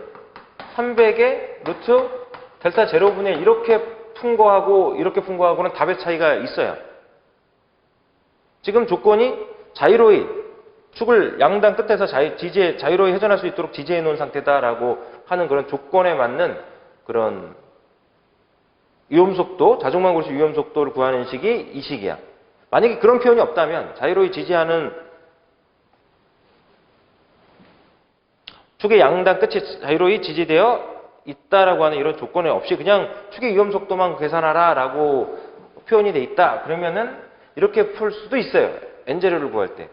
300의 루트 델타 제로분의 1 이렇게 푼 거하고 이렇게 푼 거하고는 답의 차이가 있어요. 지금 조건이 자이로이 축을 양당 끝에서 자이로이 회전할 수 있도록 지지해 놓은 상태다라고 하는 그런 조건에 맞는 그런 위험속도, 자중만 고르시 위험속도를 구하는 식이 이 식이야. 만약에 그런 표현이 없다면 자이로이 지지하는 축의 양당 끝이 자이로이 지지되어 있다라고 하는 이런 조건이 없이 그냥 축의 위험속도만 계산하라 라고 표현이 돼 있다. 그러면은 이렇게 풀 수도 있어요. N제로를 구할 때.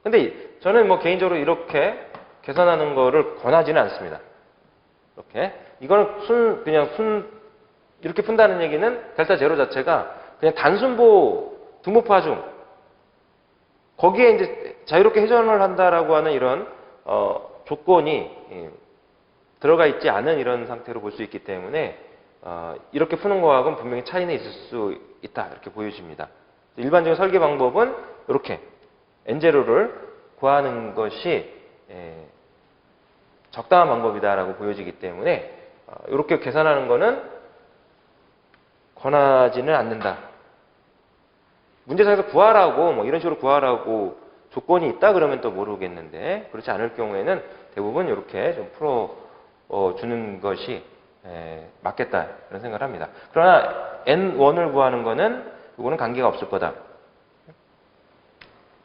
근데 저는 뭐 개인적으로 이렇게 계산하는 거를 권하지는 않습니다. 이렇게. 이거는 이렇게 푼다는 얘기는 델타 제로 자체가 그냥 단순보 등목파 하중. 거기에 이제 자유롭게 회전을 한다라고 하는 이런, 조건이 들어가 있지 않은 이런 상태로 볼 수 있기 때문에, 이렇게 푸는 거하고는 분명히 차이는 있을 수 있다. 이렇게 보여집니다. 일반적인 설계 방법은 이렇게 N0를 구하는 것이 적당한 방법이다라고 보여지기 때문에 이렇게 계산하는 거는 권하지는 않는다. 문제상에서 구하라고 뭐 이런 식으로 구하라고 조건이 있다 그러면 또 모르겠는데 그렇지 않을 경우에는 대부분 이렇게 좀 풀어 주는 것이 맞겠다 이런 생각을 합니다. 그러나 N1을 구하는 거는 이거는 관계가 없을 거다.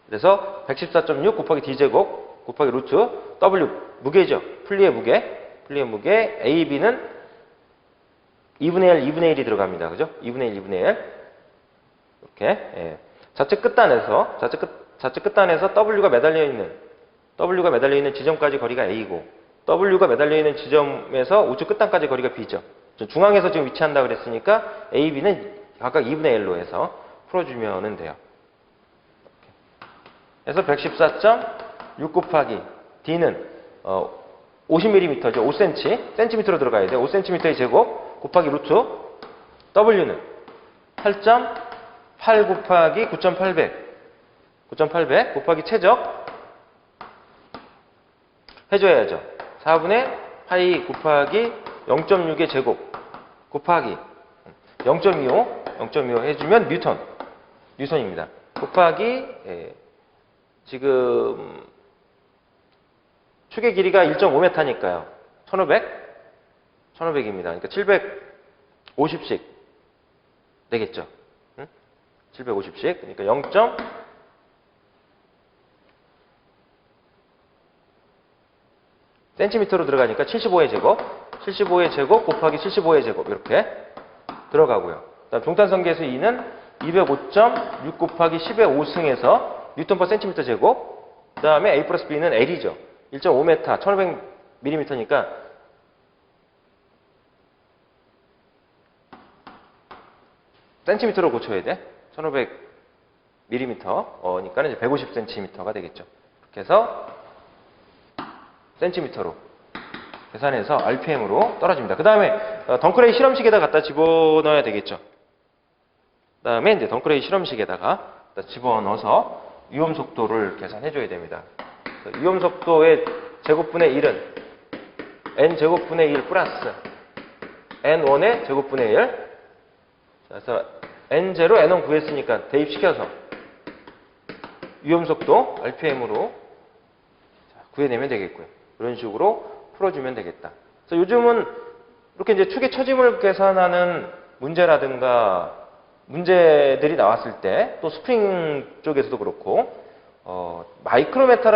그래서 114.6 곱하기 D제곱 곱하기 루트 W 무게죠. 풀리의 무게 A, B는 2분의 1, 2분의 1이 들어갑니다. 그죠? 2분의 1, 2분의 1 이렇게 좌측 끝단에서 W가 매달려 있는 지점까지 거리가 A고 W가 매달려 있는 지점에서 우측 끝단까지 거리가 B죠. 중앙에서 지금 위치한다 그랬으니까 A, B는 각각 2분의 1로 해서 풀어주면 돼요. 그래서 114.6 곱하기 D는 50mm죠. 5cm, 센티미터로 들어가야 돼요. 5cm의 제곱 곱하기 루트 W는 8.8 곱하기 9,800 곱하기 최적 해줘야죠. 4분의 파이 곱하기 0.6의 제곱 곱하기 0.25 해주면 뉴턴입니다. 곱하기 지금 축의 길이가 1.5m니까요. 1500입니다. 그러니까 750씩 되겠죠. 750씩. 그러니까 0. 센티미터로 들어가니까 75의 제곱 곱하기 75의 제곱 이렇게 들어가고요. 그다음 종탄성계수 2는 205.6 곱하기 10의 5승에서 뉴턴 퍼 센티미터 제곱. 그다음에 A 플러스 B는 L이죠. 1.5m, 1500mm니까 센티미터로 고쳐야 돼. 1500mm, 이제 150cm가 되겠죠. 이렇게 해서 센티미터로 계산해서 RPM으로 떨어집니다. 그 다음에 덩크레이 실험식에다 갖다 집어넣어야 되겠죠. 그 다음에 이제 덩크레이 실험식에다가 집어넣어서 위험속도를 계산해줘야 됩니다. 위험속도의 제곱분의 1은 N제곱분의 1 플러스 N1의 제곱분의 1. 그래서 N0, N1 구했으니까 대입시켜서 위험속도 RPM으로 구해내면 되겠고요. 이런 식으로 풀어주면 되겠다. 그래서 요즘은 이렇게 이제 축의 처짐을 계산하는 문제라든가 문제들이 나왔을 때 또 스프링 쪽에서도 그렇고 마이크로메타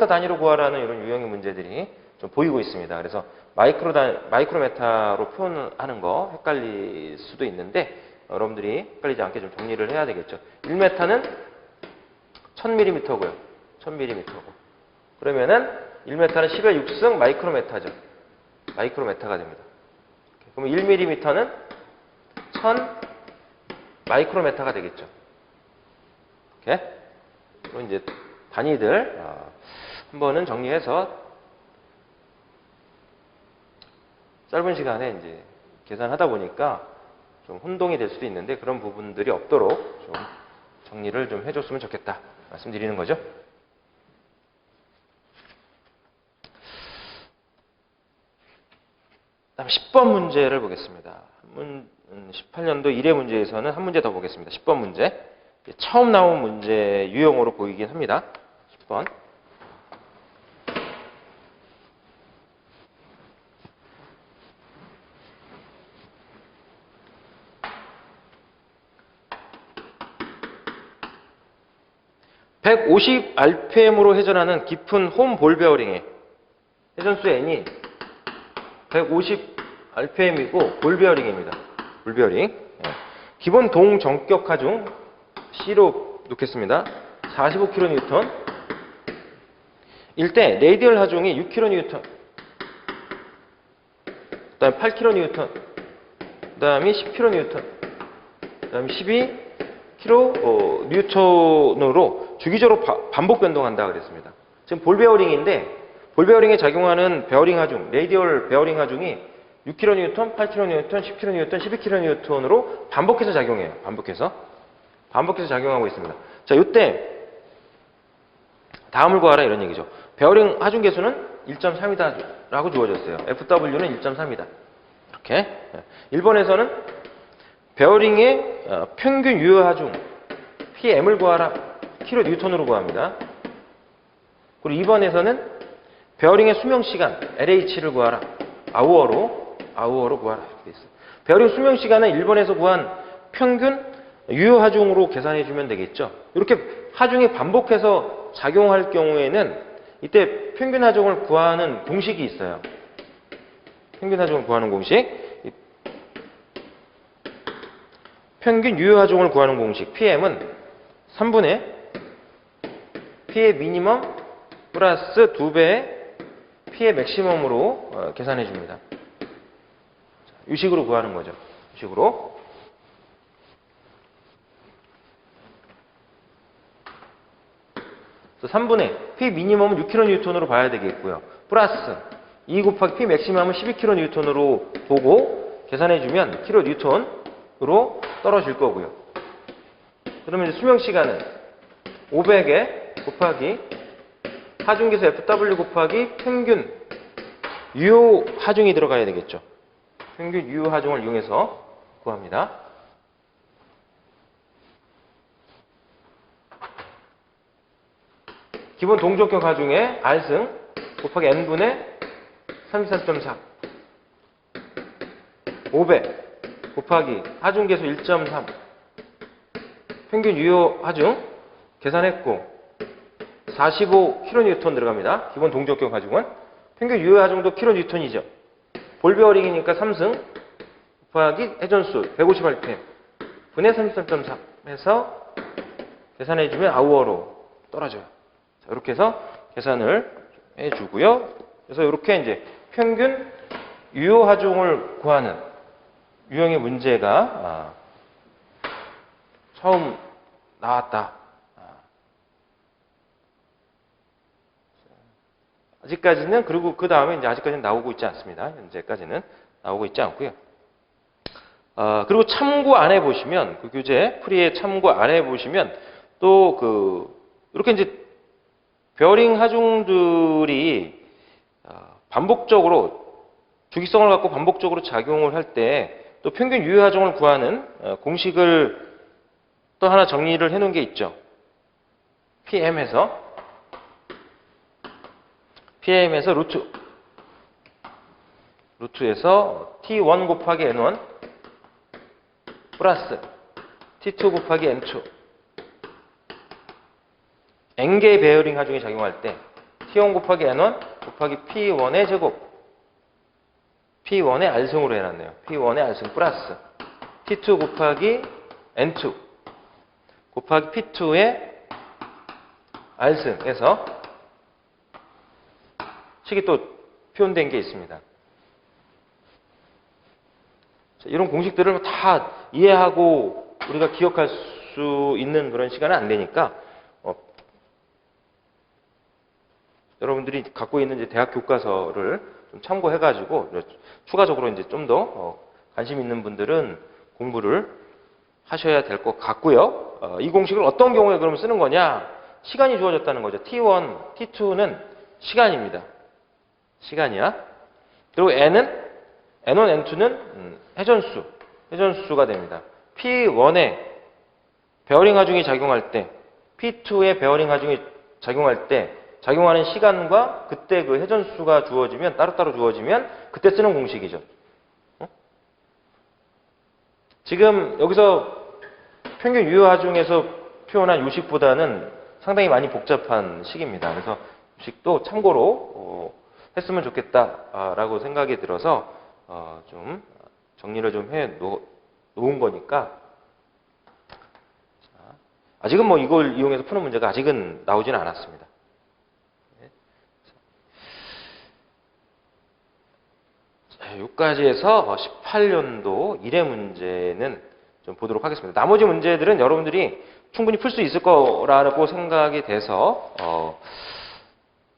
단위로 구하라는 이런 유형의 문제들이 좀 보이고 있습니다. 그래서 마이크로메타로 표현하는 거 헷갈릴 수도 있는데 여러분들이 헷갈리지 않게 좀 정리를 해야 되겠죠. 1m는 1000mm고요. 1000mm고. 그러면은 1m는 10의 6승 마이크로메타죠. 마이크로메타가 됩니다. 그러면 1mm는 1000 마이크로메타가 되겠죠. 이렇게. 그리고 이제 단위들 한 번은 정리해서 짧은 시간에 이제 계산하다 보니까 좀 혼동이 될 수도 있는데 그런 부분들이 없도록 좀 정리를 좀 해줬으면 좋겠다 말씀드리는 거죠. 다음 10번 문제를 보겠습니다. 18년도 1회 문제에서는 한 문제 더 보겠습니다. 10번 문제. 처음 나온 문제 유형으로 보이긴 합니다. 10번. (150rpm으로) 회전하는 깊은 홈 볼 베어링의 회전수 n이 150rpm이고 볼 베어링입니다. 볼 베어링. 기본 동정격 하중 C로 놓겠습니다. 45kN. 일 때 레이디얼 하중이 6kN. 그다음에 8kN. 그다음에 10kN. 그다음에 12kN으로 주기적으로 반복 변동한다 그랬습니다. 지금 볼 베어링인데 볼 베어링에 작용하는 베어링 하중, 레이디얼 베어링 하중이 6kN, 8kN, 10kN, 12kN으로 반복해서 작용해요. 반복해서 작용하고 있습니다. 자, 이때 다음을 구하라 이런 얘기죠. 베어링 하중 계수는 1.3이다라고 주어졌어요. FW는 1.3이다. 이렇게. 1번에서는 베어링의 평균 유효 하중 PM을 구하라. 킬로뉴턴으로 구합니다. 그리고 2번에서는 베어링의 수명 시간 LH를 구하라. 아우어로 구하라. 이렇게 돼 있어요. 베어링 수명 시간은 1번에서 구한 평균 유효 하중으로 계산해 주면 되겠죠. 이렇게 하중이 반복해서 작용할 경우에는 이때 평균 하중을 구하는 공식이 있어요. 평균 하중을 구하는 공식. 평균 유효 하중을 구하는 공식 PM은 3분의 P의 미니멈 플러스 2배의 P의 맥시멈으로 계산해 줍니다. 이 식으로 구하는 거죠. 이 식으로. 그래서 3분의 P 미니멈은 6kN으로 봐야 되겠고요. 플러스 2 곱하기 P 맥시멈은 12kN으로 보고 계산해 주면 kN으로 떨어질 거고요. 그러면 이제 수명 시간은 500에 곱하기 하중계수 FW 곱하기 평균 유효 하중이 들어가야 되겠죠. 평균 유효 하중을 이용해서 구합니다. 기본 동적격 하중의 R승 곱하기 N분의 33.4 500 곱하기 하중계수 1.3 평균 유효 하중 계산했고 45kN 들어갑니다. 기본 동적격 하중은 평균 유효 하중도 kN이죠. 볼 베어링이니까 3승 곱하기 회전수 150rpm 분의 33.3 해서 계산해주면 아우어로 떨어져요. 자, 이렇게 해서 계산을 해주고요. 그래서 이렇게 이제 평균 유효 하중을 구하는 유형의 문제가 처음 나왔다. 아직까지는, 그리고 그 다음에 이제 아직까지는 나오고 있지 않습니다. 현재까지는 나오고 있지 않고요. 그리고 참고 안에 보시면, 그 교재 프리의 참고 안에 보시면 또 이렇게 이제 베어링 하중들이 반복적으로 주기성을 갖고 반복적으로 작용을 할 때 또 평균 유효 하중을 구하는 공식을 또 하나 정리를 해 놓은 게 있죠. PM에서 루트 루트에서 T1 곱하기 N1 플러스 T2 곱하기 N2 N개의 베어링 하중이 작용할 때 T1 곱하기 N1 곱하기 P1의 제곱 P1의 R승으로 해놨네요. P1의 R승 플러스 T2 곱하기 N2 곱하기 P2의 R승에서 식이 또 표현된 게 있습니다. 이런 공식들을 다 이해하고 우리가 기억할 수 있는 그런 시간은 안 되니까 여러분들이 갖고 있는 이제 대학 교과서를 좀 참고해가지고 추가적으로 이제 좀 더 관심 있는 분들은 공부를 하셔야 될 것 같고요. 이 공식을 어떤 경우에 그럼 쓰는 거냐? 시간이 주어졌다는 거죠. T1, T2는 시간입니다. 시간이야. 그리고 N은 N1, N2는 회전수가 됩니다. P1에 베어링 하중이 작용할 때, P2에 베어링 하중이 작용할 때 작용하는 시간과 그때 그 회전수가 주어지면 따로따로 주어지면 그때 쓰는 공식이죠. 지금 여기서 평균 유효 하중에서 표현한 요식보다는 상당히 많이 복잡한 식입니다. 그래서 요식도 참고로 했으면 좋겠다라고 생각이 들어서 좀 정리를 좀 해 놓은 거니까 아직은 뭐 이걸 이용해서 푸는 문제가 아직은 나오지는 않았습니다. 여기까지 해서 18년도 1회 문제는 좀 보도록 하겠습니다. 나머지 문제들은 여러분들이 충분히 풀 수 있을 거라고 생각이 돼서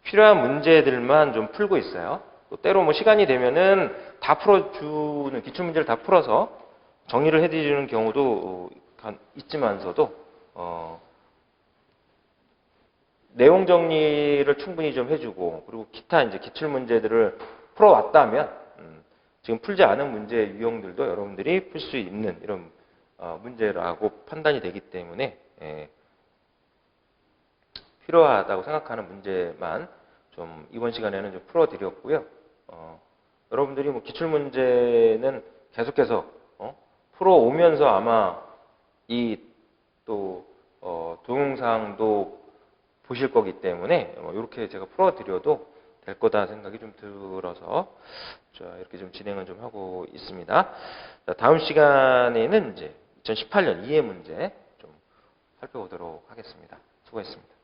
필요한 문제들만 좀 풀고 있어요. 또 때로 뭐 시간이 되면은 다 풀어주는 기출 문제를 다 풀어서 정리를 해드리는 경우도 있지만서도 내용 정리를 충분히 좀 해주고 그리고 기타 이제 기출 문제들을 풀어왔다면 지금 풀지 않은 문제의 유형들도 여러분들이 풀 수 있는 이런 문제라고 판단이 되기 때문에 필요하다고 생각하는 문제만 좀 이번 시간에는 좀 풀어드렸고요. 여러분들이 뭐 기출 문제는 계속해서 풀어오면서 아마 이 또 동영상도 보실 거기 때문에 이렇게 제가 풀어드려도 될 거다 생각이 좀 들어서 이렇게 좀 진행을 좀 하고 있습니다. 자, 다음 시간에는 이제 2018년 2회 문제 좀 살펴보도록 하겠습니다. 수고했습니다.